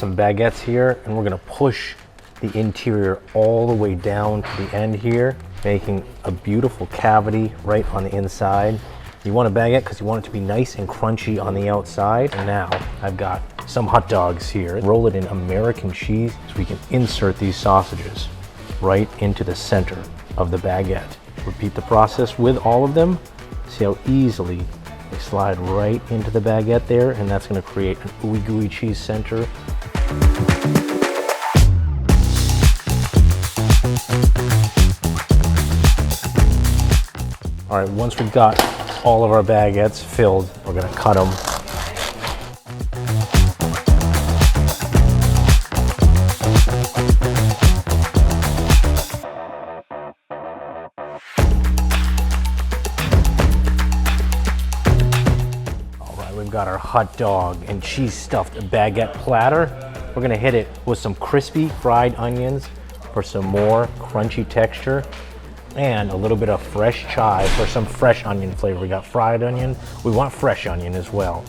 some baguettes here, and we're gonna push the interior all the way down to the end here, making a beautiful cavity right on the inside. You want a baguette because you want it to be nice and crunchy on the outside. And now I've got some hot dogs here. Roll it in American cheese so we can insert these sausages right into the center of the baguette. Repeat the process with all of them. See how easily they slide right into the baguette there, and that's going to create an ooey gooey cheese center. All right, once we've got all of our baguettes filled, we're going to cut them. We've got our hot dog and cheese stuffed baguette platter. We're gonna hit it with some crispy fried onions for some more crunchy texture, and a little bit of fresh chive for some fresh onion flavor. We got fried onion, we want fresh onion as well.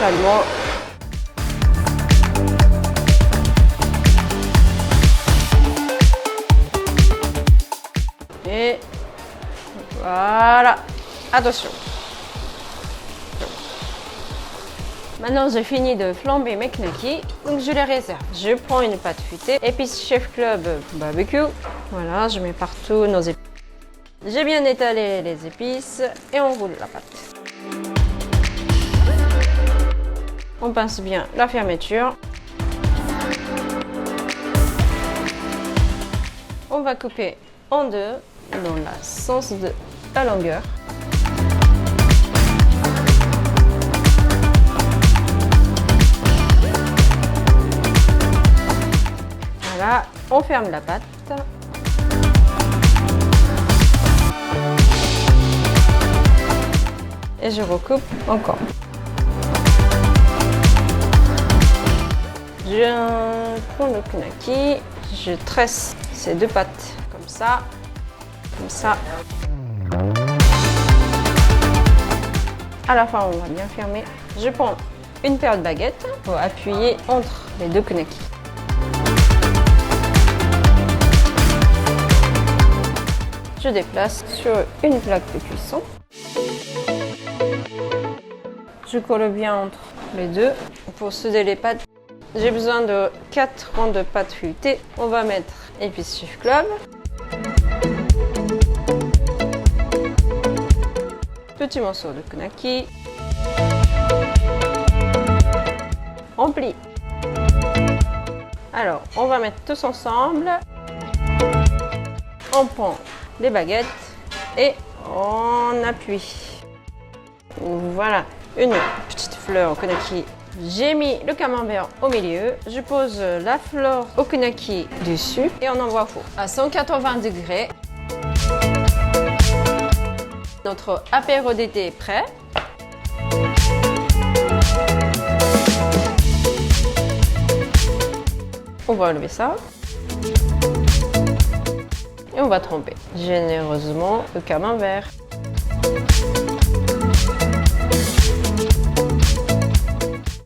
chalumeau. Et voilà, attention. Maintenant, j'ai fini de flamber mes knackis, donc je les réserve. Je prends une pâte feuilletée, épices Chefclub barbecue. Voilà, je mets partout nos épices. J'ai bien étalé les épices et on roule la pâte. On pince bien la fermeture. On va couper en deux dans le sens de la longueur. Voilà, on ferme la pâte. Et je recoupe encore. Je prends le knacki, je tresse ces deux pâtes comme ça, comme ça. À la fin, on va bien fermer. Je prends une paire de baguettes pour appuyer entre les deux knackis. Je déplace sur une plaque de cuisson. Je colle bien entre les deux. Pour souder les pâtes, j'ai besoin de 4 rangs de pâte feuilletée. On va mettre épices Chefclub. Petit morceau de knacki. On plie. Alors, on va mettre tous ensemble. On prend les baguettes et on appuie. Voilà, une petite fleur au knacki. J'ai mis le camembert au milieu. Je pose la fleur au knacki dessus et on envoie au four à 180 degrés. Notre apéro d'été est prêt. On va enlever ça. Et on va tremper généreusement le camembert.